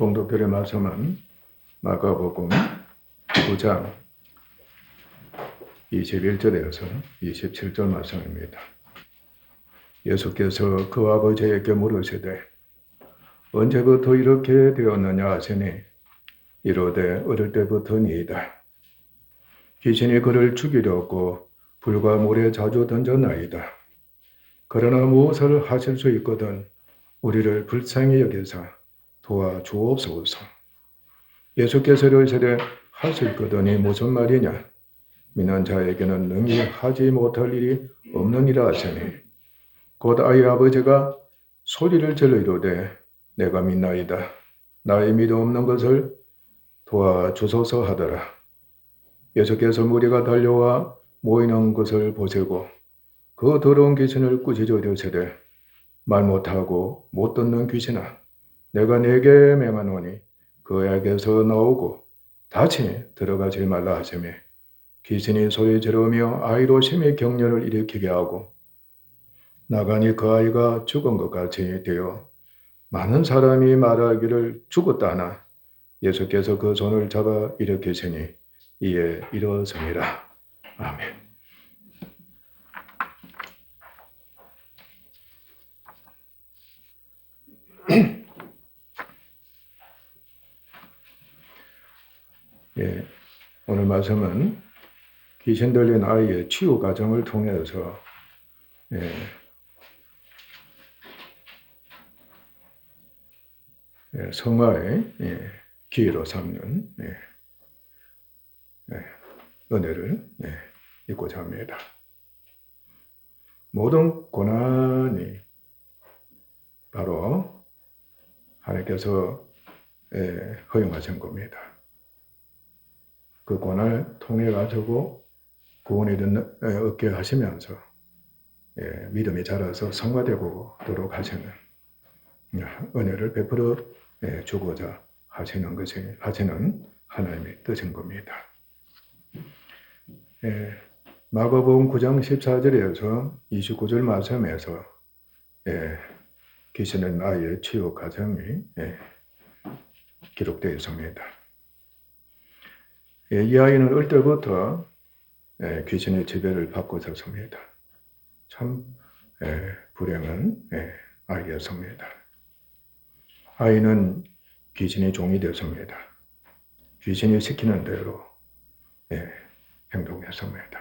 봉독들의 말씀은 마가복음 9장 21절에서 27절 말씀입니다. 예수께서 그 아버지에게 물으시되 언제부터 이렇게 되었느냐 하시니 이르되 어릴 때부터니이다. 귀신이 그를 죽이려고 불과 물에 자주 던졌나이다. 그러나 무엇을 하실 수 있거든 우리를 불쌍히 여기사 도와주옵소서. 예수께서 이르시되 할 수 있거든이 무슨 말이냐? 믿는 자에게는 능히 하지 못할 일이 없느니라 하시니 곧 아이 아버지가 소리를 질러 이르되 내가 믿나이다. 나의 믿음 없는 것을 도와주소서 하더라. 예수께서 무리가 달려와 모이는 것을 보시고 그 더러운 귀신을 꾸짖어 이르시되 말 못하고 못 듣는 귀신아 내가 네게 명하노니 그에게서 나오고 다시 들어가지 말라 하시매 귀신이 소리 지르며 아이로 심히 격려를 일으키게 하고 나가니 그 아이가 죽은 것 같이 되어 많은 사람이 말하기를 죽었다나 예수께서 그 손을 잡아 일으키시니 이에 일어서니라. 아멘. 예, 오늘 말씀은 귀신 들린 아이의 치유 과정을 통해서 성화의 기회로 삼는 은혜를 잊고자 합니다. 모든 고난이 바로 하나님께서 허용하신 겁니다. 그 고난을 통해 가지고 구원을 얻게 하시면서 믿음이 자라서 성화되도록 하시는 은혜를 베풀어 주고자 하시는 하나님의 뜻인 겁니다. 마가복음 9장 14절에서 29절 말씀에서 귀신의 아이의 치유 과정이 기록되어 있습니다. 이 아이는 어릴 때부터 귀신의 지배를 받고 있었습니다. 참 불행한 아이였습니다. 아이는 귀신의 종이 되었습니다. 귀신이 시키는 대로 행동했습니다.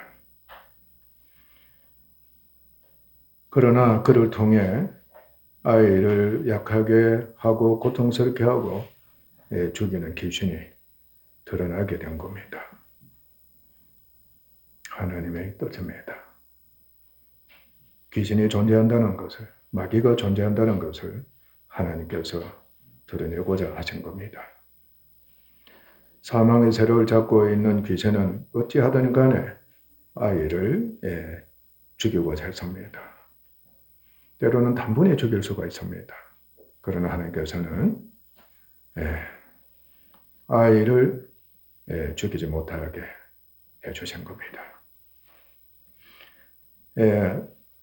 그러나 그를 통해 아이를 약하게 하고 고통스럽게 하고 죽이는 귀신이 드러나게 된 겁니다. 하나님의 뜻입니다. 귀신이 존재한다는 것을, 마귀가 존재한다는 것을 하나님께서 드러내고자 하신 겁니다. 사망의 세력을 잡고 있는 귀신은 어찌하든 간에 아이를 죽이고자 했습니다. 때로는 단번에 죽일 수가 있습니다. 그러나 하나님께서는 아이를 죽이지 못하게 해주신 겁니다.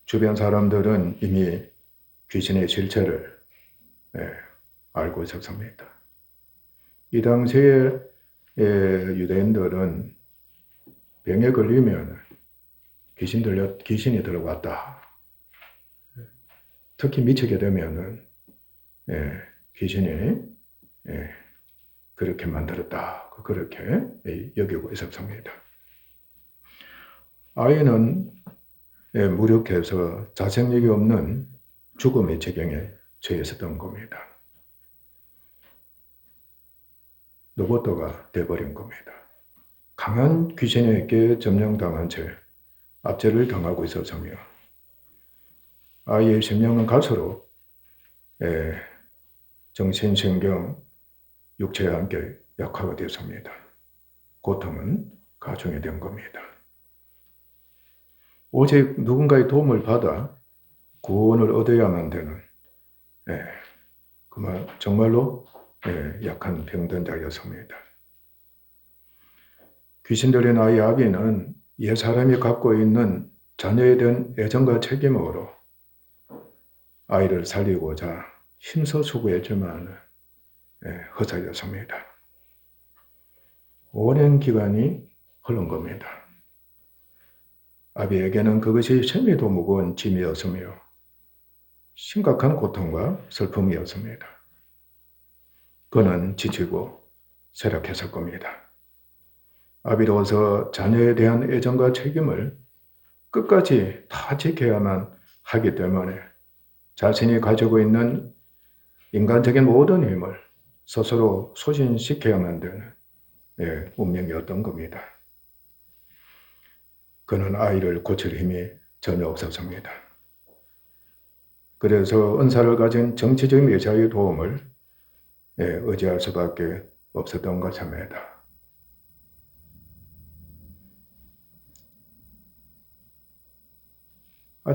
주변 사람들은 이미 귀신의 실체를 알고 있었습니다. 이 당시에 유대인들은 병에 걸리면 귀신이 들어왔다. 특히 미치게 되면은 귀신이 그렇게 만들었다. 그렇게 여기고 있었습니다. 아이는 무력해서 자생력이 없는 죽음의 지경에 처해 있었던 겁니다. 로봇가 되어버린 겁니다. 강한 귀신에게 점령당한 채 압제를 당하고 있었으며 아이의 심령은 갈수록 정신, 신경, 육체와 함께 약화가 되었습니다. 고통은 가중이 된 겁니다. 오직 누군가의 도움을 받아 구원을 얻어야만 되는 정말로 약한 병든 자였습니다. 귀신 들린 아이 아비는 옛 사람이 갖고 있는 자녀에 대한 애정과 책임으로 아이를 살리고자 힘써 수고했지만 헛살렸습니다. 오랜 기간이 흐른 겁니다. 아비에게는 그것이 심히도 무거운 짐이었으며 심각한 고통과 슬픔이었습니다. 그는 지치고 쇠락했을 겁니다. 아비로서 자녀에 대한 애정과 책임을 끝까지 다 지켜야만 하기 때문에 자신이 가지고 있는 인간적인 모든 힘을 스스로 소진시켜야만 되는 운명이었던 겁니다. 그는 아이를 고칠 힘이 전혀 없었습니다. 그래서 은사를 가진 정치적 여자의 도움을 의지할 수밖에 없었던 것입니다.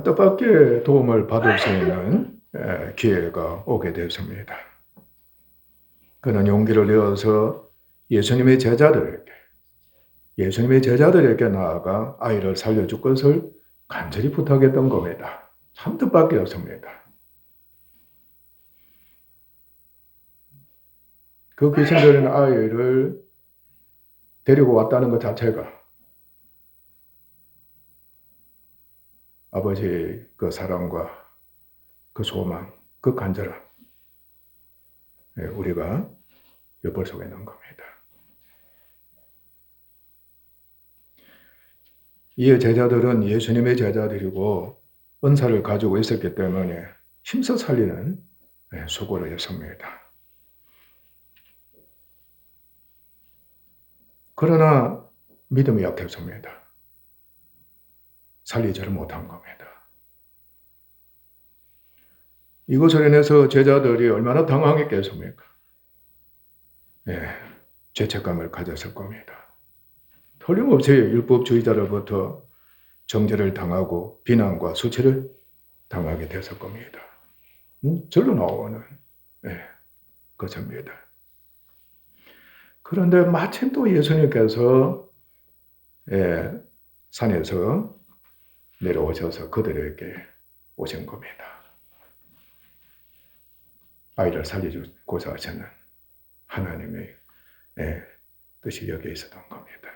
뜻밖의 도움을 받을 수 있는 기회가 오게 됐습니다. 그는 용기를 내어서 예수님의 제자들에게 나아가 아이를 살려줄 것을 간절히 부탁했던 겁니다. 참 뜻밖이었습니다. 그 귀신들은 아이를 데리고 왔다는 것 자체가 아버지의 그 사랑과 그 소망, 그 간절함, 우리가 엿볼 수가 있는 겁니다. 이 제자들은 예수님의 제자들이고 은사를 가지고 있었기 때문에 힘써 살리는 수고를 했습니다. 그러나 믿음이 약했습니다. 살리지를 못한 겁니다. 이것을 인해서 제자들이 얼마나 당황했겠습니까? 죄책감을 가졌을 겁니다. 틀림없이 율법주의자로부터 정죄를 당하고 비난과 수치를 당하게 됐을 겁니다. 절로 나오는 것입니다. 그런데 마침 또 예수님께서 산에서 내려오셔서 그들에게 오신 겁니다. 아이를 살리고자 하시는 하나님의 뜻이 여기에 있었던 겁니다.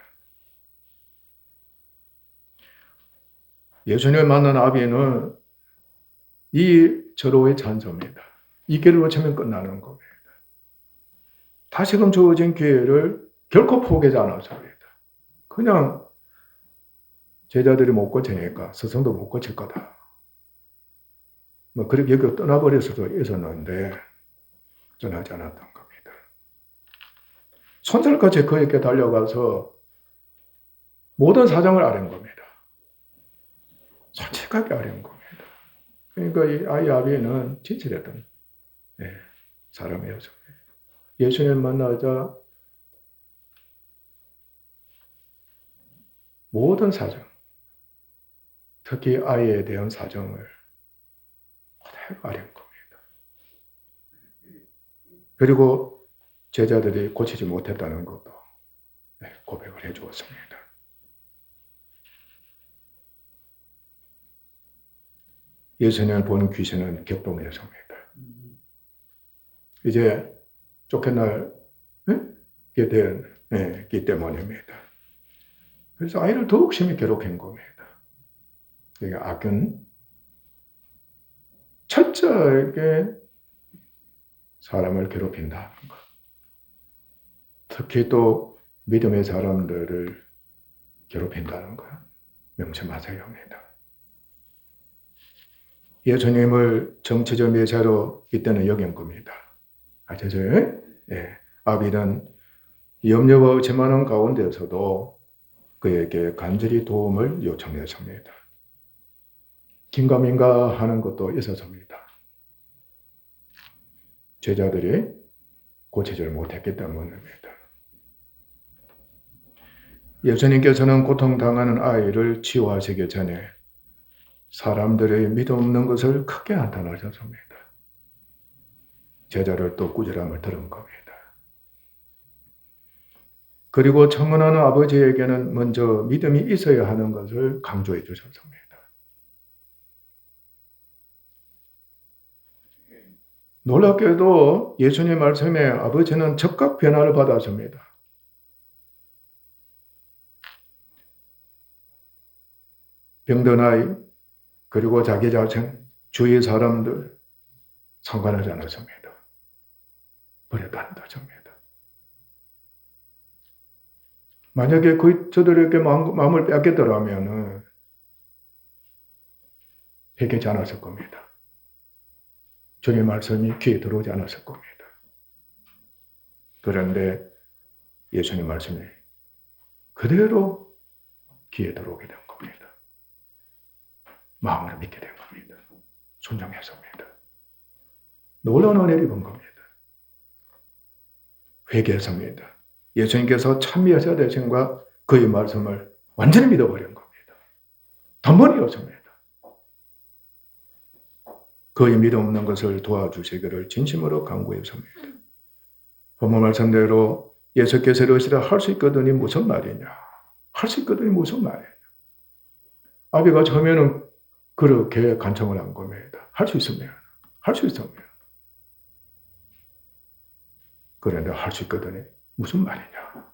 예수님을 만난 아비는 이 절호의 찬조입니다. 이 길을 놓치면 끝나는 겁니다. 다시금 주어진 기회를 결코 포기하지 않았습니다. 그냥 제자들이 못 고치니까 스승도 못 고칠 거다. 그렇게 여기 떠나버릴 수도 있었는데 떠나지 않았던 겁니다. 손살같이 그에게 달려가서 모든 사정을 아는 겁니다. 솔직하게 아는 겁니다. 그러니까 이 아이 아비는 진실했던 사람이었습니다. 예수님 만나자 모든 사정, 특히 아이에 대한 사정을 그대로 아는 겁니다. 그리고 제자들이 고치지 못했다는 것도 고백을 해주었습니다. 예수님을 본 귀신은 격동했습니다. 이제 쫓겨나게 되기 때문입니다. 그래서 아이를 더욱 심히 괴롭힌 겁니다. 이게 악은 철저하게 사람을 괴롭힌다는 것. 특히 또 믿음의 사람들을 괴롭힌다는 것. 명심하셔야 합니다. 예수님을 정치적 메시아로 이때는 여긴 겁니다. 아시죠? 아비는 염려와 의심하는 가운데서도 그에게 간절히 도움을 요청했습니다. 긴가민가 하는 것도 있었습니다. 제자들이 고치지를 못했기 때문입니다. 예수님께서는 고통당하는 아이를 치유하시기 전에 사람들의 믿음 없는 것을 크게 한탄하셨습니다. 제자를 또 꾸지람을 들은 겁니다. 그리고 청혼하는 아버지에게는 먼저 믿음이 있어야 하는 것을 강조해 주셨습니다. 놀랍게도 예수님 말씀에 아버지는 즉각 변화를 받았습니다. 병든 아이, 그리고 자기 자신, 주위 사람들 상관하지 않았습니다. 버렸다는 것입니다. 만약에 저들에게 마음을 뺏겼더라면 회개하지 않았을 겁니다. 주님의 말씀이 귀에 들어오지 않았을 겁니다. 그런데 예수님 말씀이 그대로 귀에 들어오게 된 겁니다. 마음으로 믿게 된 겁니다. 순종했습니다. 놀라운 은혜를 본 겁니다. 회개했습니다. 예수님께서 참미하셔야 되신과 그의 말씀을 완전히 믿어버린 겁니다. 단번이었습니다. 그의 믿음 없는 것을 도와주시기를 진심으로 간구했습니다. 본문 말씀대로 예수께서 이러시다 할 수 있거든이 무슨 말이냐. 할 수 있거든이 무슨 말이냐. 아비가 처음에는 그렇게 간청을 한 겁니다. 할 수 있으면. 할 수 있으면. 그런데 할 수 있거든이 무슨 말이냐.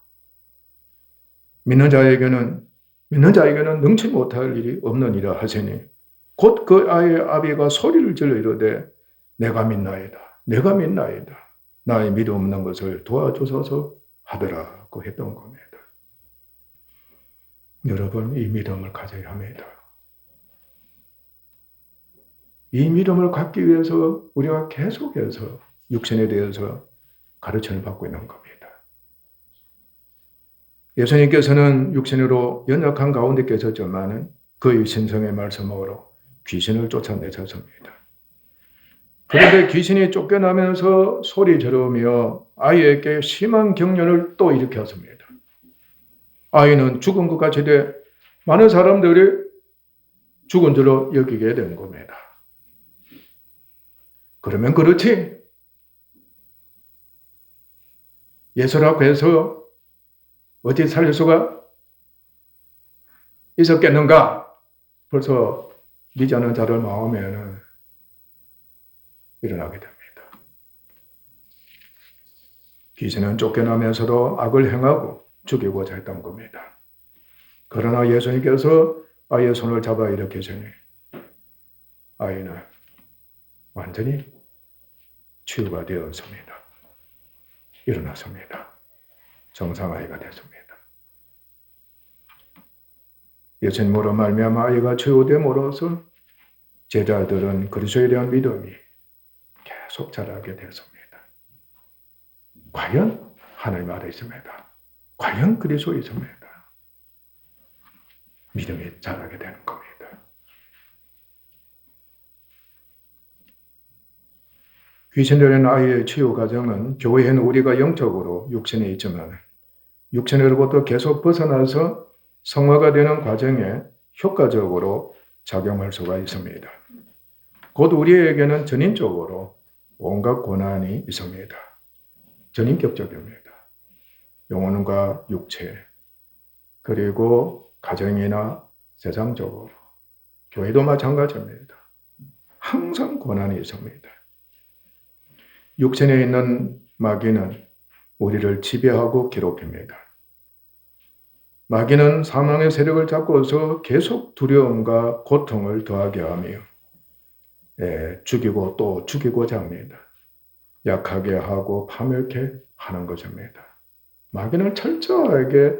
믿는 자에게는 능치 못할 일이 없는 일이라 하시니 곧 그 아이의 아비가 소리를 질러 이르되 내가 믿나이다. 내가 믿나이다. 나의 믿음 없는 것을 도와주소서 하더라고 했던 겁니다. 여러분, 이 믿음을 가져야 합니다. 이 믿음을 갖기 위해서 우리가 계속해서 육신에 대해서 가르침을 받고 있는 겁니다. 예수님께서는 육신으로 연약한 가운데 계셨지만 그의 신성의 말씀으로 귀신을 쫓아내셨습니다. 그런데 귀신이 쫓겨나면서 소리 지르며 아이에게 심한 경련을 또 일으켰습니다. 아이는 죽은 것 같이 돼 많은 사람들이 죽은 줄로 여기게 된 겁니다. 그러면 그렇지. 예수라고 해서 어찌 살릴 수가 있었겠는가? 벌써 믿지 않는 자들 마음에는 일어나게 됩니다. 귀신은 쫓겨나면서도 악을 행하고 죽이고자 했던 겁니다. 그러나 예수님께서 아이의 손을 잡아 일으키시니 아이는 완전히 치유가 되었습니다. 일어났습니다. 정상아이가 됐습니다. 예수님으로 말미암아 아이가 치유됨으로써 제자들은 그리스도에 대한 믿음이 계속 자라게 됐습니다. 과연 하나님 아래 있습니다. 과연 그리스도에 있습니다. 믿음이 자라게 되는 겁니다. 귀신 들린 아이의 치유 과정은 교회에는 우리가 영적으로 육신에 있지만 육신으로부터 계속 벗어나서 성화가 되는 과정에 효과적으로 작용할 수가 있습니다. 곧 우리에게는 전인적으로 온갖 고난이 있습니다. 전인격적입니다. 영혼과 육체, 그리고 가정이나 세상적으로, 교회도 마찬가지입니다. 항상 고난이 있습니다. 육신에 있는 마귀는 우리를 지배하고 괴롭힙니다. 마귀는 사망의 세력을 잡고서 계속 두려움과 고통을 더하게 하며 죽이고 또 죽이고자 합니다. 약하게 하고 파멸케 하는 것입니다. 마귀는 철저하게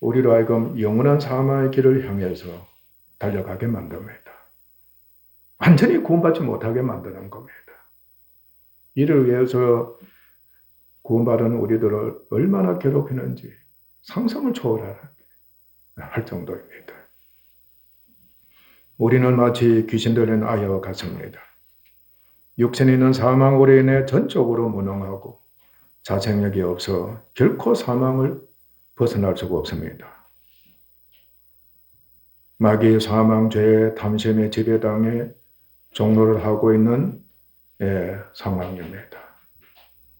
우리로 하여금 영원한 사망의 길을 향해서 달려가게 만듭니다. 완전히 구원받지 못하게 만드는 겁니다. 이를 위해서 구원받은 우리들을 얼마나 괴롭히는지 상상을 초월할 정도입니다. 우리는 마치 귀신 들린 아이와 같습니다. 육신에 있는 사망으로 인해 전적으로 무능하고 자생력이 없어 결코 사망을 벗어날 수가 없습니다. 마귀의 사망, 죄, 탐심의 지배당에 종로를 하고 있는 상황입니다.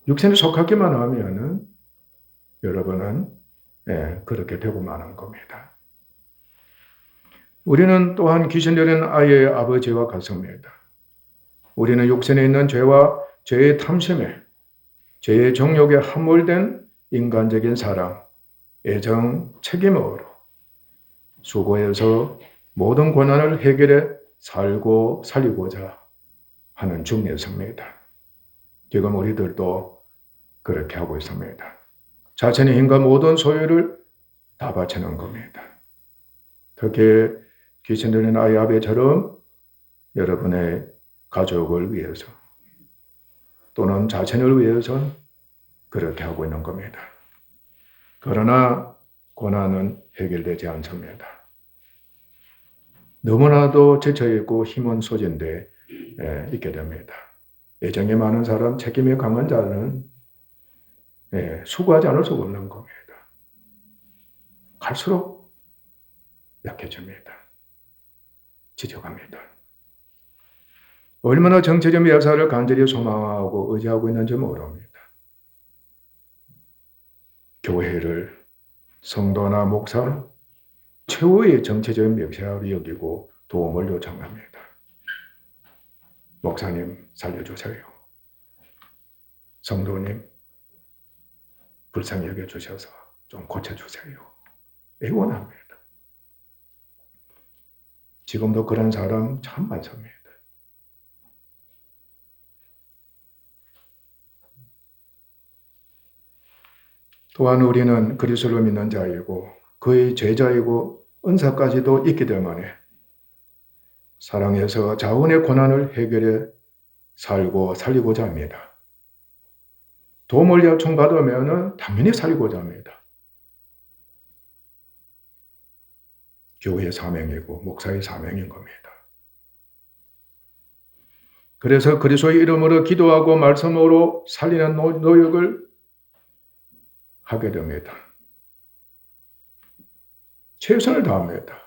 육신에 속하기만 하면은 여러분은 그렇게 되고 마는 겁니다. 우리는 또한 귀신 들린 아이의 아버지와 같습니다. 우리는 육신에 있는 죄와 죄의 탐심에, 죄의 정욕에 함몰된 인간적인 사랑, 애정, 책임으로 수고해서 모든 고난을 해결해 살고 살리고자 하는 중에서입니다. 지금 우리들도 그렇게 하고 있습니다. 자신의 힘과 모든 소유를 다 바치는 겁니다. 특히 귀신 들린 아이아베처럼 여러분의 가족을 위해서 또는 자신을 위해서 그렇게 하고 있는 겁니다. 그러나 고난은 해결되지 않습니다. 너무나도 지쳐있고 힘은 소진돼 있게 됩니다. 애정이 많은 사람, 책임이 강한 자는 수고하지 않을 수가 없는 겁니다. 갈수록 약해집니다. 지쳐갑니다. 얼마나 정체적 멸사를 간절히 소망하고 의지하고 있는지 모릅니다. 교회를 성도나 목사, 최후의 정체적 멸사로 여기고 도움을 요청합니다. 목사님 살려주세요. 성도님 불쌍히 여겨주셔서 좀 고쳐주세요. 애원합니다. 지금도 그런 사람 참 많습니다. 또한 우리는 그리스도를 믿는 자이고 그의 제자이고 은사까지도 있기 때문에 사랑해서 자원의 고난을 해결해 살고 살리고자 합니다. 도움을 요청받으면 당연히 살리고자 합니다. 교회의 사명이고 목사의 사명인 겁니다. 그래서 그리스도의 이름으로 기도하고 말씀으로 살리는 노력을 하게 됩니다. 최선을 다합니다.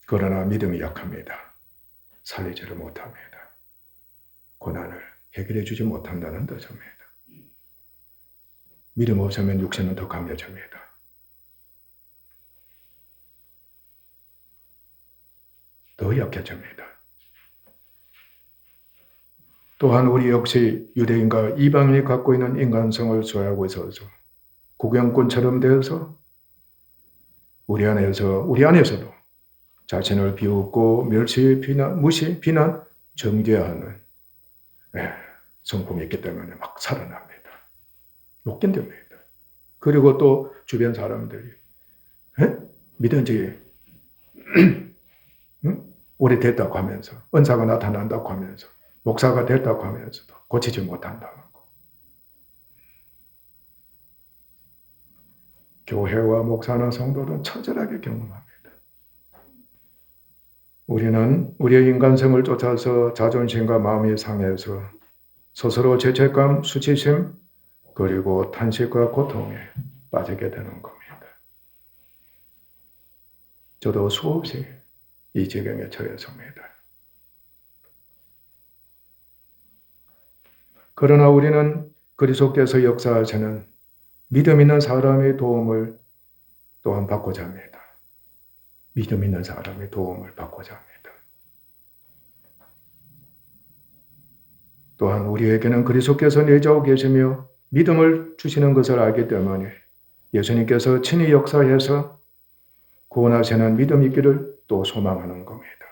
그러나 믿음이 약합니다. 살리지를 못합니다. 고난을 해결해 주지 못한다는 뜻입니다. 믿음 없으면 육신은 더 강해집니다. 더 약해집니다. 또한 우리 역시 유대인과 이방인이 갖고 있는 인간성을 소유하고 있어서 구경꾼처럼 되어서 우리 안에서도 자신을 비웃고 멸시, 비난, 무시, 비난, 정죄하는 성품이 있기 때문에 막 살아납니다. 못 견딥니다. 그리고 또 주변 사람들이 믿은 지 오래됐다고 하면서 은사가 나타난다고 하면서 목사가 됐다고 하면서도 고치지 못한다고 하고 교회와 목사나 성도는 처절하게 경험합니다. 우리는 우리의 인간성을 쫓아서 자존심과 마음이 상해서 스스로 죄책감, 수치심, 그리고 탄식과 고통에 빠지게 되는 겁니다. 저도 수없이 이 지경에 처했습니다. 그러나 우리는 그리스도께서 역사하시는 믿음 있는 사람의 도움을 또한 받고자 합니다. 믿음 있는 사람의 도움을 받고자 합니다. 또한 우리에게는 그리스도께서 내주하고 계시며 믿음을 주시는 것을 알기 때문에 예수님께서 친히 역사해서 구원하시는 믿음 있기를 또 소망하는 겁니다.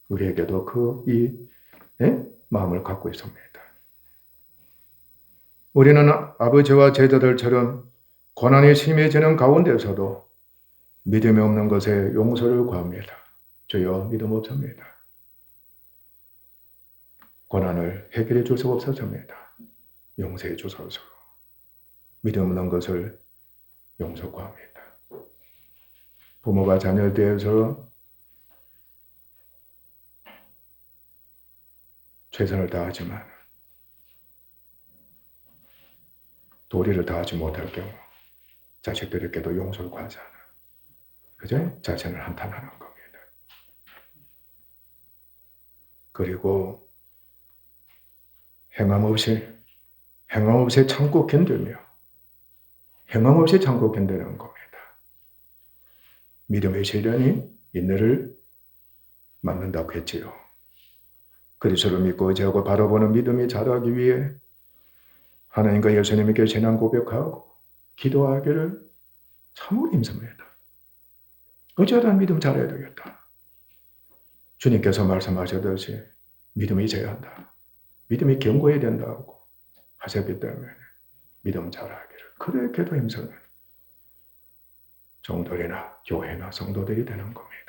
우리에게도 이 마음을 갖고 있습니다. 우리는 아버지와 제자들처럼 고난이 심해지는 가운데서도 믿음이 없는 것에 용서를 구합니다. 주여 믿음 없습니다. 고난을 해결해 줄 수 없어집니다. 용서해 주소서. 믿음 없는 것을 용서 구합니다. 부모가 자녀에 대해서 최선을 다하지만 도리를 다하지 못할 경우 자식들에게도 용서를 구하잖아. 그죠? 자신을 한탄하는 겁니다. 그리고 행함 없이 참고 견디며 행함 없이 참고 견디는 겁니다. 믿음의 시련이 인내를 만든다고 했지요. 그리스도를 믿고 의지하고 바라보는 믿음이 자라기 위해 하나님과 예수님에게 신앙 고백하고 기도하기를 참으로 힘씁니다. 어쩌다 믿음 잘해야 되겠다. 주님께서 말씀하셨듯이 믿음이 있어야 한다. 믿음이 견고해야 된다고 하셨기 때문에 믿음 잘하기를 그렇게도 힘쓰는 종들이나 교회나 성도들이 되는 겁니다.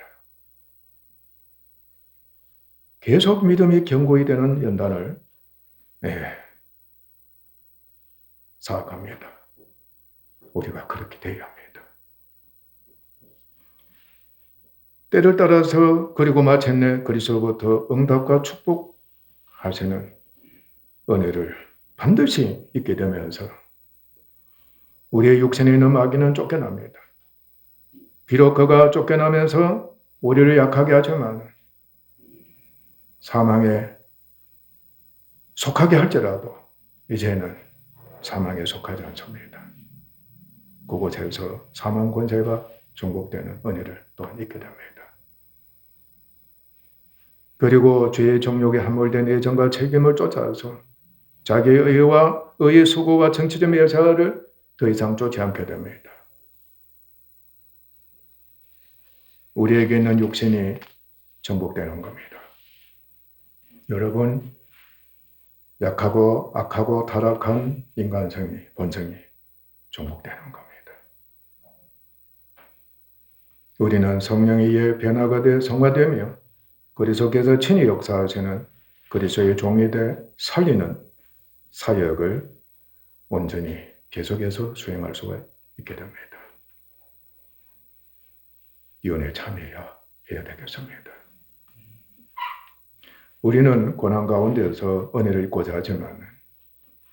계속 믿음이 견고히 되는 연단을 사악합니다. 우리가 그렇게 되어야 합니다. 때를 따라서 그리고 마침내 그리스도부터 응답과 축복하시는 은혜를 반드시 있게 되면서 우리의 육신에 있는 마귀는 쫓겨납니다. 비록 그가 쫓겨나면서 우리를 약하게 하지만 사망에 속하게 할지라도 이제는 사망에 속하지 않습니다. 그곳에서 사망 권세가 정복되는 은혜를 또한 있게 됩니다. 그리고 죄의 정욕에 함몰된 애정과 책임을 쫓아서 자기의 의와 의의 수고와 정치적 매사를 더 이상 쫓지 않게 됩니다. 우리에게 있는 육신이 정복되는 겁니다. 여러분, 약하고 악하고 타락한 인간성이, 본성이 정복되는 겁니다. 우리는 성령에 의해 변화가 돼 성화되며 그리스도께서 친히 역사하시는 그리스도의 종이 돼 살리는 사역을 온전히 계속해서 수행할 수가 있게 됩니다. 이혼에 참여해야 되겠습니다. 우리는 고난 가운데서 은혜를 잊고자 하지만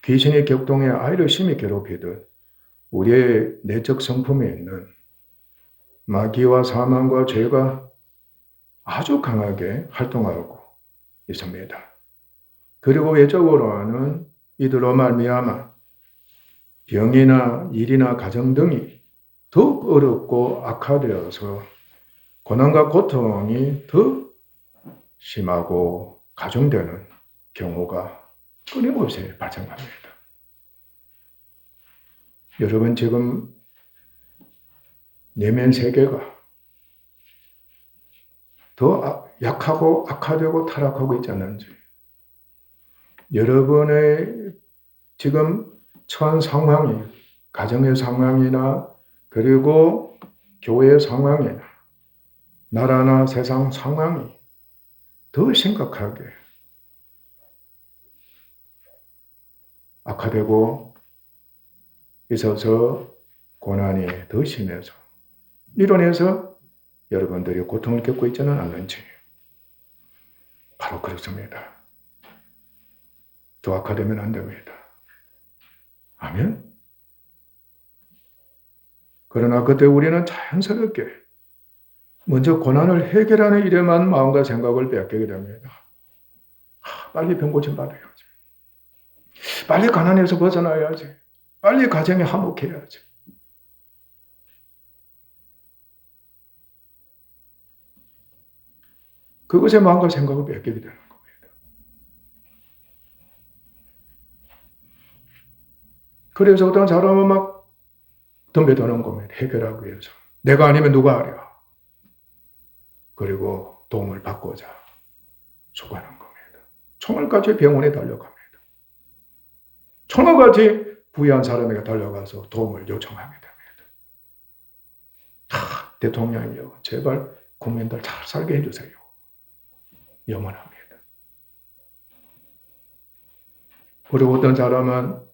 귀신이 격동해 아이를 심히 괴롭히듯 우리의 내적 성품에 있는 마귀와 사망과 죄가 아주 강하게 활동하고 있습니다. 그리고 외적으로는 이들로 말미암아 병이나 일이나 가정 등이 더욱 어렵고 악화되어서 고난과 고통이 더 심하고 가중되는 경우가 끊임없이 발생합니다. 여러분 지금 내면 세계가 더 약하고 악화되고 타락하고 있지 않는지 여러분의 지금 처한 상황이 가정의 상황이나 그리고 교회의 상황이나 나라나 세상 상황이 더 심각하게 악화되고 있어서 고난이 더 심해서 이론에서 여러분들이 고통을 겪고 있지는 않는지 바로 그렇습니다. 더 악화되면 안 됩니다. 아멘. 그러나 그때 우리는 자연스럽게 먼저 고난을 해결하는 일에만 마음과 생각을 빼앗기게 됩니다. 빨리 병 고침 받아야지. 빨리 가난에서 벗어나야지. 빨리 가정에 화목해야지. 그것에 마음과 생각을 뺏기게 되는 겁니다. 그래서 어떤 사람은 막 덤벼드는 겁니다. 해결하기 위해서. 내가 아니면 누가 하랴. 그리고 도움을 받고자 수고하는 겁니다. 총알같이 병원에 달려갑니다. 총알같이 부유한 사람에게 달려가서 도움을 요청하게 됩니다. 대통령이요. 제발 국민들 잘 살게 해주세요. 염원합니다. 그리고 어떤 사람은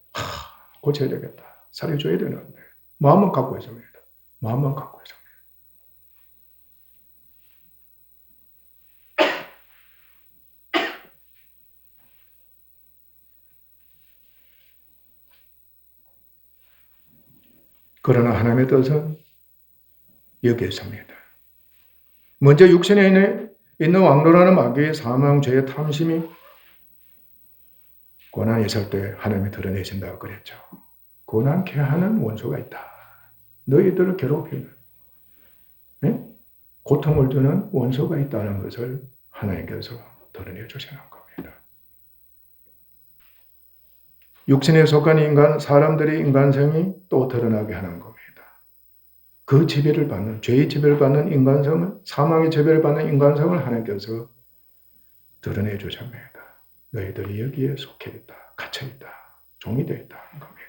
고쳐야 되겠다. 살려줘야 되는데 마음은 갖고 있습니다. 마음만 갖고 있습니다. 그러나 하나님의 뜻은 여기에 있습니다. 먼저 육신에 있는 왕노라는 마귀의 사망, 죄의 탐심이 고난이 있을 때 하나님이 드러내신다고 그랬죠. 고난케 하는 원수가 있다. 너희들을 괴롭히는 고통을 주는 원수가 있다는 것을 하나님께서 드러내 주시는 겁니다. 육신에 속한 인간, 사람들의 인간성이 또 드러나게 하는 겁니다. 그 지배를 받는, 죄의 지배를 받는 인간성을, 사망의 지배를 받는 인간성을 하나님께서 드러내 주십니다. 너희들이 여기에 속해 있다, 갇혀 있다, 종이 되어 있다 하는 겁니다.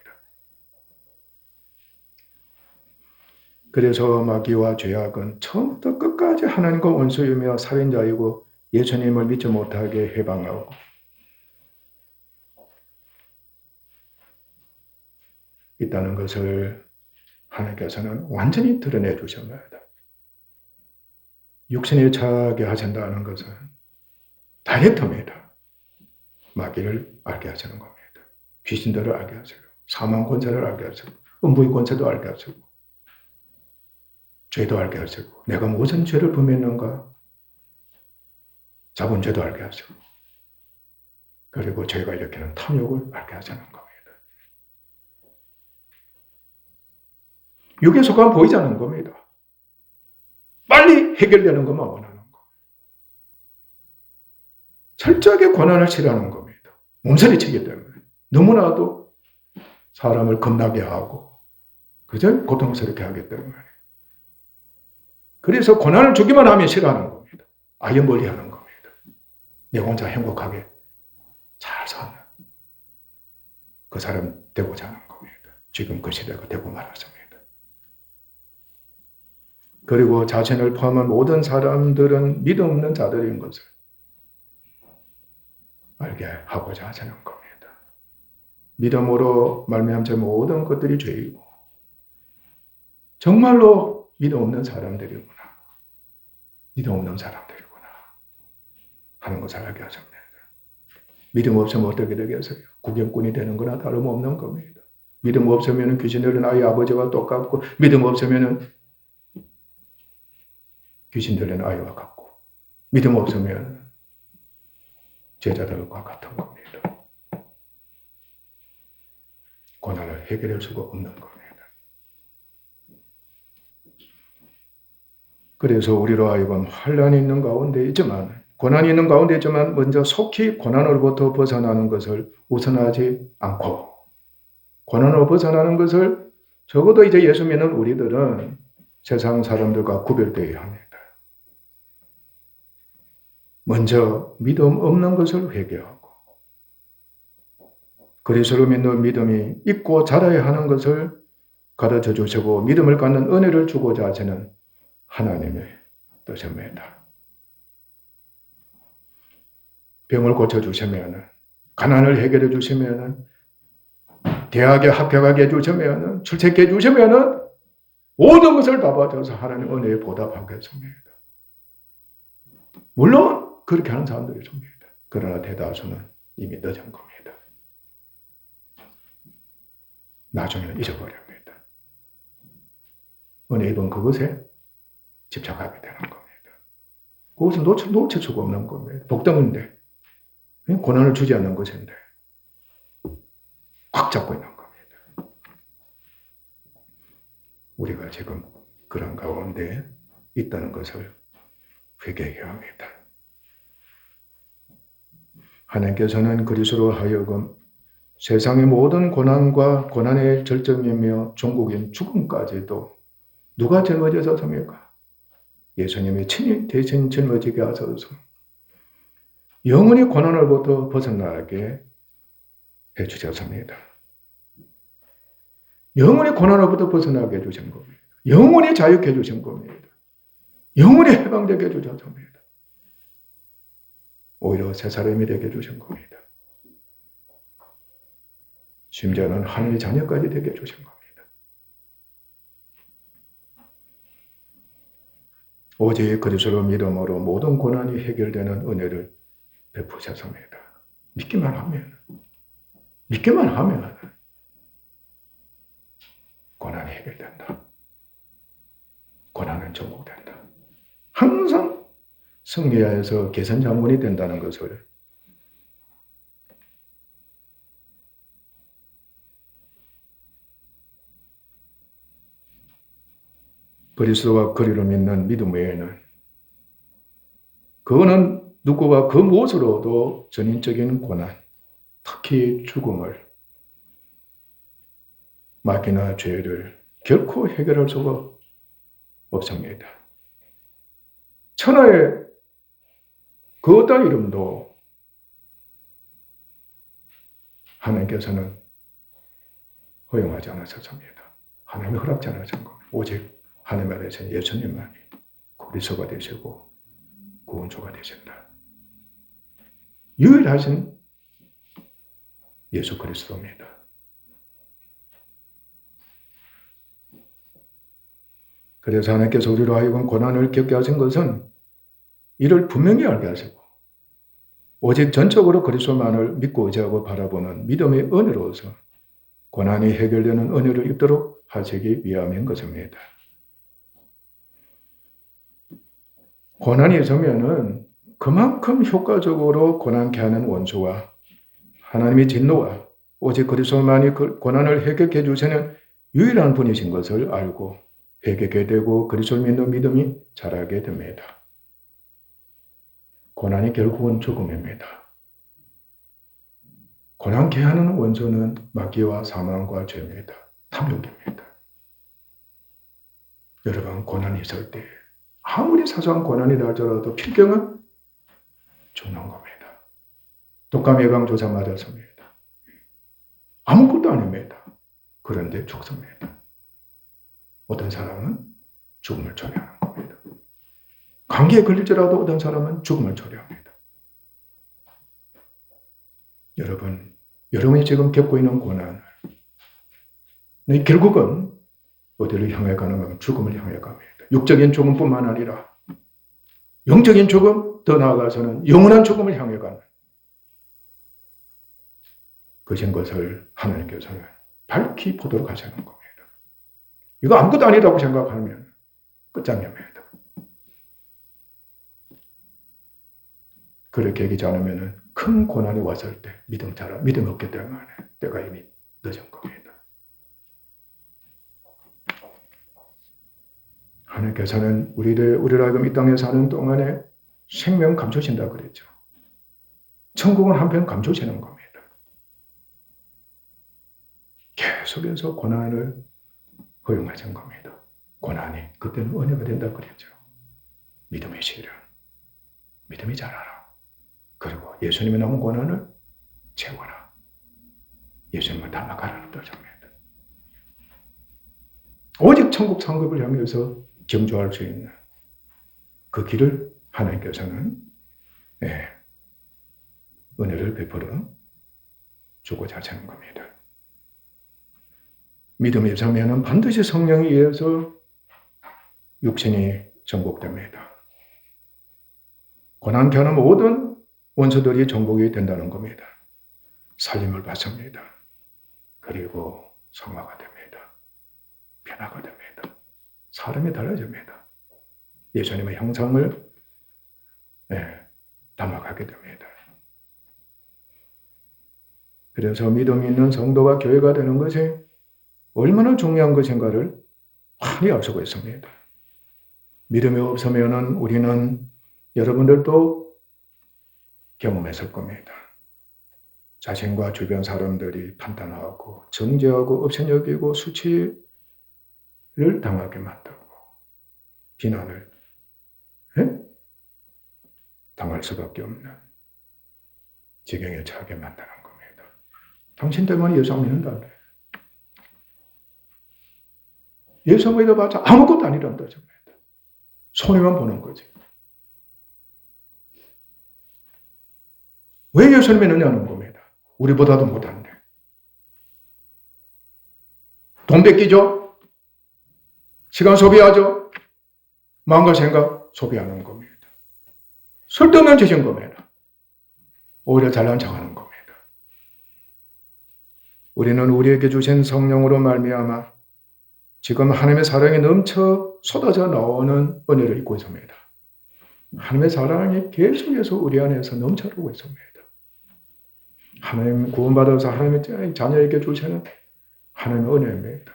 그래서 마귀와 죄악은 처음부터 끝까지 하나님과 원수이며 살인자이고 예수님을 믿지 못하게 해방하고 있다는 것을 하나님께서는 완전히 드러내 주십니다. 육신에 차게 하신다는 것은 다이렉트입니다. 마귀를 알게 하시는 겁니다. 귀신들을 알게 하시고 사망 권세를 알게 하시고 음부의 권세도 알게 하시고 죄도 알게 하시고 내가 무슨 죄를 범했는가 자본죄도 알게 하시고 그리고 죄가 일으키는 탐욕을 알게 하시는 겁니다. 육에 속한 보이지 않는 겁니다. 빨리 해결되는 것만 원하는 거. 철저하게 고난을 싫어하는 겁니다. 몸서리치기 때문에. 너무나도 사람을 겁나게 하고 그저 고통스럽게 하기 때문에. 그래서 고난을 주기만 하면 싫어하는 겁니다. 아예 멀리하는 겁니다. 내 혼자 행복하게 잘 사는 그 사람 되고자 하는 겁니다. 지금 그 시대가 되고 말았습니다. 그리고 자신을 포함한 모든 사람들은 믿음 없는 자들인 것을 알게 하고자 하시는 겁니다. 믿음으로 말미암은 모든 것들이 죄이고 정말로 믿음 없는 사람들이구나. 믿음 없는 사람들이구나 하는 것을 알게 하십니다. 믿음 없으면 어떻게 되겠어요? 구경꾼이 되는 거나 다름없는 겁니다. 믿음 없으면 귀신들은 아이 아버지와 똑같고 믿음 없으면 귀신 들린 아이와 같고 믿음 없으면 제자들과 같은 겁니다. 고난을 해결할 수가 없는 겁니다. 그래서 우리로 하여금 환난이 있는 가운데 있지만 고난이 있는 가운데 있지만 먼저 속히 고난으로부터 벗어나는 것을 우선하지 않고 고난으로 벗어나는 것을 적어도 이제 예수 믿는 우리들은 세상 사람들과 구별되어야 합니다. 먼저 믿음 없는 것을 회개하고 그리스도를 믿는 믿음이 있고 자라야 하는 것을 가르쳐 주시고 믿음을 갖는 은혜를 주고자 하시는 하나님의 뜻입니다. 병을 고쳐주시면 가난을 해결해 주시면 대학에 합격하게 해주시면 출세해 주시면 모든 것을 다 받아서 하나님 은혜에 보답하겠습니다. 물론 그렇게 하는 사람들이 있습니다. 그러나 대다수는 이미 늦은 겁니다. 나중에는 잊어버립니다. 은혜 입은 그것에 집착하게 되는 겁니다. 그것은 놓칠 수가 없는 겁니다. 복덩인데 고난을 주지 않는 것인데 꽉 잡고 있는 겁니다. 우리가 지금 그런 가운데 있다는 것을 회개해야 합니다. 하나님께서는 그리스도로 하여금 세상의 모든 고난과 고난의 절정이며 종국인 죽음까지도 누가 짊어졌습니까? 예수님이 친히 대신 짊어지게 하셔서 영원히 고난으로부터 벗어나게 해주셨습니다. 영원히 고난으로부터 벗어나게 해주신 겁니다. 영원히 자유케 해주신 겁니다. 영원히 해방되게 해주셨습니다. 오히려 새 사람이 되게 해주신 겁니다. 심지어는 하늘의 자녀까지 되게 해주신 겁니다. 오직 그리스도 믿음으로 모든 고난이 해결되는 은혜를 베푸셨습니다. 믿기만 하면 고난이 해결된다. 고난은 정복된다. 항상 승리하여서 개선장군이 된다는 것을 그리스도와 그리를 믿는 믿음 외에는 그거는 누구와 그 무엇으로도 전인적인 고난, 특히 죽음을 마귀나 죄를 결코 해결할 수가 없습니다. 천하의 그 어떤 이름도 하나님께서는 허용하지 않으셨습니다. 하나님이 허락지 않으신 겁니다. 오직 하나님 안에서는 예수님만이 그리스도가 되시고 구원주가 되신다. 유일하신 예수 그리스도입니다. 그래서 하나님께서 우리로 하여금 고난을 겪게 하신 것은 이를 분명히 알게 하시고 오직 전적으로 그리스도만을 믿고 의지하고 바라보는 믿음의 은혜로서 고난이 해결되는 은혜를 입도록 하시기 위함인 것입니다. 고난이 있으면은 그만큼 효과적으로 고난케 하는 원수와 하나님의 진노와 오직 그리스도만이 그 고난을 해결해 주시는 유일한 분이신 것을 알고 회개하게 되고 그리스도를 믿는 믿음이 자라게 됩니다. 고난이 결국은 죽음입니다. 고난케 하는 원수는 마귀와 사망과 죄입니다. 탐욕입니다. 여러분, 고난이 있을 때 아무리 사소한 고난이라 할지라도 필경은 죽는 겁니다. 독감 예방주사 맞았습니다. 아무것도 아닙니다. 그런데 죽습니다. 어떤 사람은 죽음을 초래하는 겁니다. 감기에 걸릴지라도 어떤 사람은 죽음을 초래합니다. 여러분, 여러분이 지금 겪고 있는 고난은 결국은 어디를 향해 가는가? 죽음을 향해 갑니다. 육적인 죽음뿐만 아니라 영적인 죽음, 더 나아가서는 영원한 죽음을 향해 가는 그신 것을 하나님께서는 밝히 보도록 하시는 겁니다. 이거 아무것도 아니라고 생각하면 끝장납니다. 그렇게 얘기하지 않으면 큰 고난이 왔을 때 믿음 없기 때문에 때가 이미 늦은 겁니다. 하나님께서는 우리를 하여금 이 땅에 사는 동안에 생명 감추신다 그랬죠. 천국은 한편 감추시는 겁니다. 계속해서 고난을 허용하신 겁니다. 고난이 그때는 은혜가 된다 그랬죠. 믿음의 시련, 믿음이 자라라. 그리고 예수님이 남은 고난을 채워라. 예수님을 닮아가라는 뜻입니다. 오직 천국 상급을 향해서 경주할 수 있는 그 길을 하나님께서는 은혜를 베풀어 주고자 하시는 겁니다. 믿음이 있으면 반드시 성령에 의해서 육신이 정복됩니다. 고난케 하는 모든 원수들이 정복이 된다는 겁니다. 살림을 받습니다. 그리고 성화가 됩니다. 변화가 됩니다. 사람이 달라집니다. 예수님의 형상을 담아가게 됩니다. 그래서 믿음이 있는 성도가 교회가 되는 것이 얼마나 중요한 것인가를 많이 알 수가 있습니다. 믿음이 없으면 우리는 여러분들도 경험했을 겁니다. 자신과 주변 사람들이 판단하고 정죄하고 업신여기고 수치를 당하게 만들고 비난을 당할 수밖에 없는 지경에 처하게 만드는 겁니다. 당신 때문에 예수 안 믿는다. 예수 믿어봤자 아무것도 아니란 뜻입니다. 손해만 보는 거지. 왜 예수를 믿느냐는 겁니다. 우리보다도 못한데. 돈 뺏기죠? 시간 소비하죠? 마음과 생각 소비하는 겁니다. 쓸데없는 짓인 겁니다. 오히려 잘난 척하는 겁니다. 우리는 우리에게 주신 성령으로 말미암아 지금 하나님의 사랑이 넘쳐 쏟아져 나오는 은혜를 입고 있습니다. 하나님의 사랑이 계속해서 우리 안에서 넘쳐나고 있습니다. 하나님 구원받아서 하나님의 자녀에게 주시는 하나님의 은혜입니다.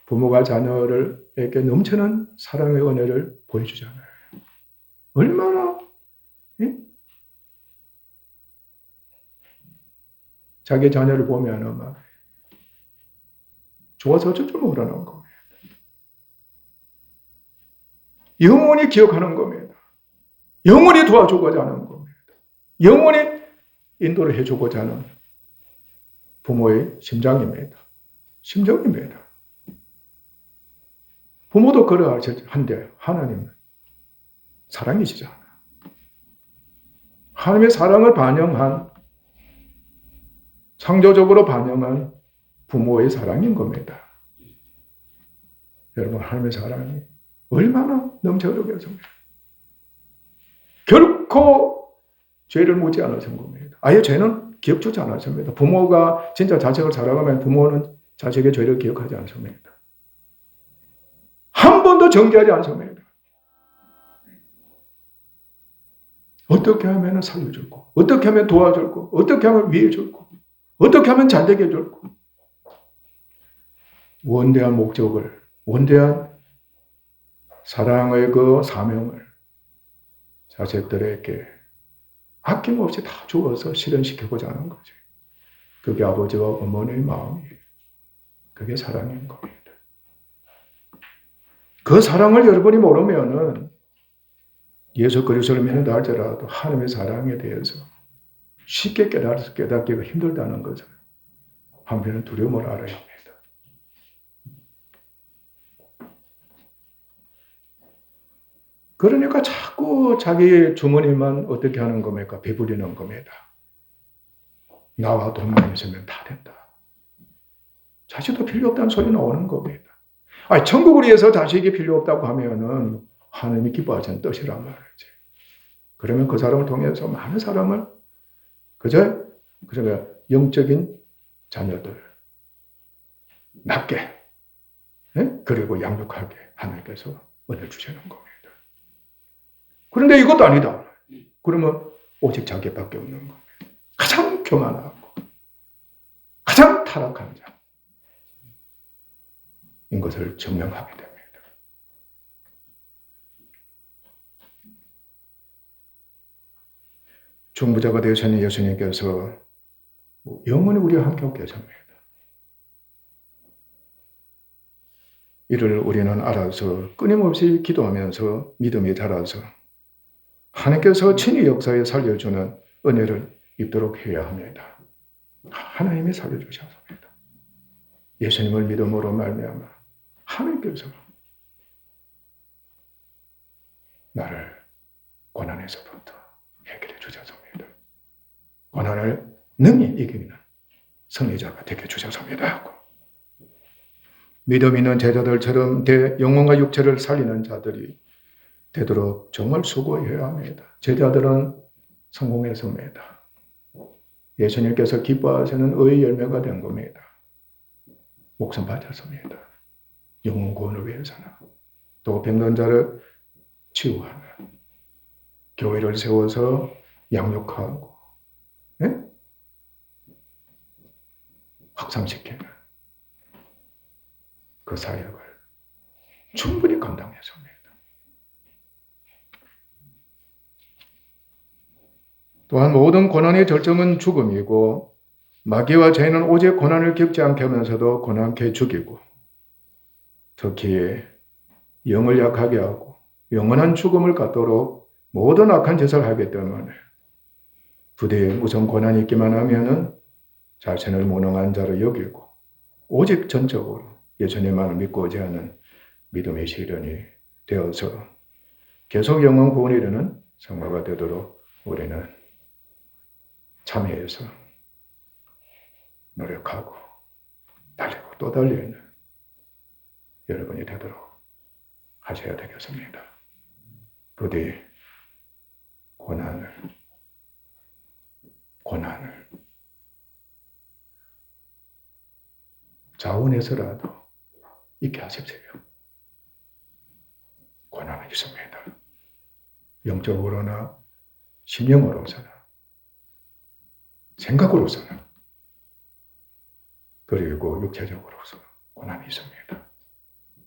부모가 자녀에게 넘치는 사랑의 은혜를 보여주잖아요. 얼마나 자기 자녀를 보면 막 좋아서 어쩔 줄 모르는 겁니다. 영원히 기억하는 겁니다. 영원히 도와주고자 하는 겁니다. 영원히 인도를 해주고자 하는 부모의 심장입니다. 심정입니다. 부모도 그러한데 하나님은 사랑이시잖아요. 하나님의 사랑을 반영한, 창조적으로 반영한 부모의 사랑인 겁니다. 여러분, 하나님의 사랑이 얼마나 넘쳐흐르겠습니까? 결코 죄를 묻지 않으신 겁니다. 아예 죄는 기억조차 안 하십니다. 부모가 진짜 자식을 사랑하면 부모는 자식의 죄를 기억하지 않습니다. 한 번도 정죄하지 않습니다. 어떻게 하면 살려줄고, 어떻게 하면 도와줄고, 어떻게 하면 위해줄고, 어떻게 하면 잘되게 해줄고, 원대한 목적을, 원대한 사랑의 그 사명을 자식들에게 아낌없이 다 주어서 실현시키고자 하는 거죠. 그게 아버지와 어머니의 마음이에요. 그게 사랑인 겁니다. 그 사랑을 여러분이 모르면은 예수 그리스도를 믿는다 할지라도 하나님의 사랑에 대해서 쉽게 깨닫기가 힘들다는 것을 한편은 두려움을 알아야 합니다. 그러니까 자꾸 자기 주머니만 어떻게 하는 겁니까? 배부리는 겁니다. 나와 돈만 있으면 다 된다. 자식도 필요 없다는 소리 나오는 겁니다. 아니, 천국을 위해서 자식이 필요 없다고 하면은 하나님이 기뻐하시는 뜻이란 말이지. 그러면 그 사람을 통해서 많은 사람을 그러니까 영적인 자녀들 낳게, 그리고 양육하게 하나님께서 은혜 주시는 겁니다. 그런데 이것도 아니다. 그러면 오직 자기밖에 없는 겁니다. 가장 교만하고 가장 타락한 자인 것을 증명하게 됩니다. 중보자가 되시는 예수님께서 영원히 우리와 함께하고 계십니다. 이를 우리는 알아서 끊임없이 기도하면서 믿음이 자라서 하나님께서 친히 역사에 살려주는 은혜를 입도록 해야 합니다. 하나님이 살려주셨습니다. 예수님을 믿음으로 말미암아 하나님께서 나를 고난에서부터 해결해 주셨습니다. 고난을 능히 이기는 승리자가 되게 주셨습니다. 믿음 있는 제자들처럼 내 영혼과 육체를 살리는 자들이 되도록 정말 수고해야 합니다. 제자들은 성공했습니다. 예수님께서 기뻐하시는 의의 열매가 된 겁니다. 목숨 바쳤습니다. 영혼 구원을 위해서는. 또 병든 자를 치유하는, 교회를 세워서 양육하고 확산시키는 그 사역을 충분히 감당했습니다. 또한 모든 고난의 절정은 죽음이고 마귀와 죄는 오직 고난을 겪지 않게 하면서도 고난케 죽이고 특히 영을 약하게 하고 영원한 죽음을 갖도록 모든 악한 짓을 하기 때문에 부대에 무슨 고난이 있기만 하면은 자신을 무능한 자로 여기고 오직 전적으로 예수님만을 믿고 오지 않은 믿음의 실현이 되어서 계속 영원 구원에 이르는 성도가 되도록 우리는 참여해서 노력하고 달리고 또 달리는 여러분이 되도록 하셔야 되겠습니다. 부디 고난을 자원해서라도 있게 하십시오. 고난은 있습니다. 영적으로나 심령으로서나 생각으로서나 그리고 육체적으로서 고난이 있습니다.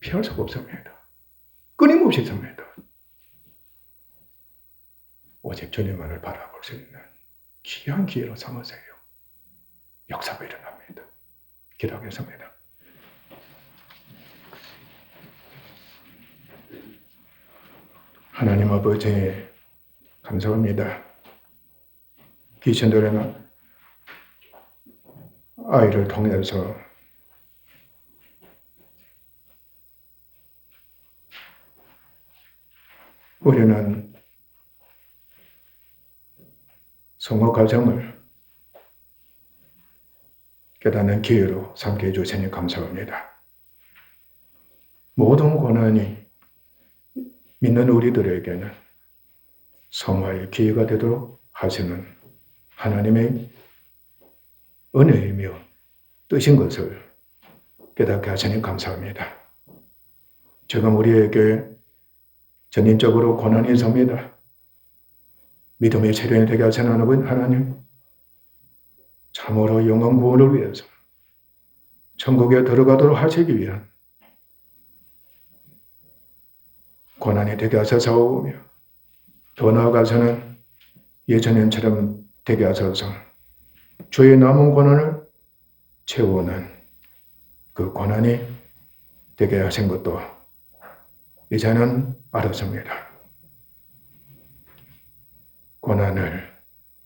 피할 수가 없습니다. 끊임없이 있습니다. 오직 주님만을 바라볼 수 있는 귀한 기회로 삼으세요. 역사가 일어납니다. 기도하겠습니다. 하나님 아버지 감사합니다. 귀신들은 아이를 통해서 우리는 성호 과정을 깨닫는 기회로 삼게 해주시니 감사합니다. 모든 고난이 믿는 우리들에게는 성화의 기회가 되도록 하시는 하나님의 은혜이며 뜻인 것을 깨닫게 하시니 감사합니다. 지금 우리에게 전인적으로 고난이 있습니다. 믿음의 체련이 되게 하시는 하나님, 참으로 영원 구원을 위해서 천국에 들어가도록 하시기 위한 고난이 되게 하셔서오며 더 나아가서는 예전처럼 되게 하셔서 주의 남은 고난을 채우는 그 고난이 되게 하신 것도 이제는 알았습니다. 고난을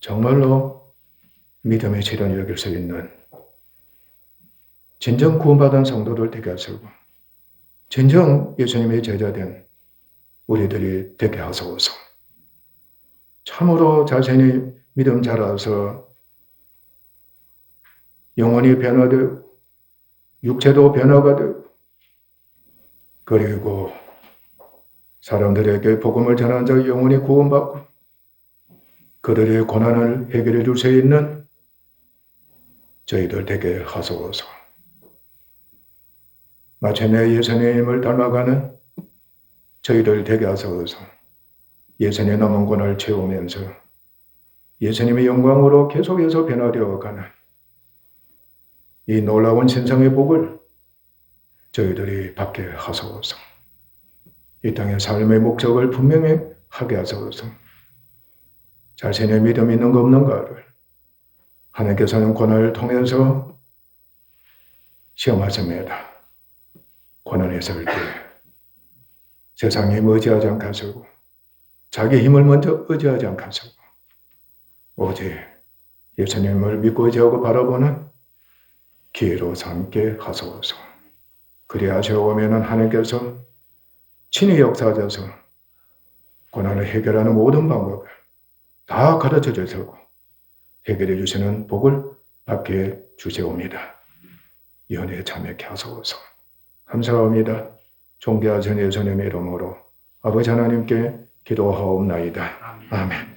정말로 믿음의 실현이 여길 수 있는 진정 구원받은 성도들 되게 하시고 진정 예수님의 제자된 우리들이 되게 하소서. 참으로 자신이 믿음 자라서 영혼이 변화되고 육체도 변화가 되고 그리고 사람들에게 복음을 전한 자 영혼이 구원받고 그들의 고난을 해결해 줄 수 있는 저희들 되게 하소서. 마침내 예수님을 닮아가는 저희들 되게 하소서. 예수님의 남은 고난을 채우면서 예수님의 영광으로 계속해서 변화되어가는 이 놀라운 신성의 복을 저희들이 받게 하소서. 이 땅의 삶의 목적을 분명히 하게 하소서. 자신의 믿음 있는 거 없는가를 하나님께서는 고난을 통해서 시험하십니다. 고난이 있을 때 세상에 의지하지 않게 하시고 자기 힘을 먼저 의지하지 않게 하시고 오직 예수님을 믿고 의지하고 바라보는 기회로 삼게 하소서. 그리하시오면은 하나님께서 친히 역사하셔서 고난을 해결하는 모든 방법을 다 가르쳐 주시고 해결해 주시는 복을 받게 주시옵니다. 이 은혜에 참여케 하소서. 감사합니다. 존귀하신 예수님의 이름으로 아버지 하나님께 기도하옵나이다. 아멘.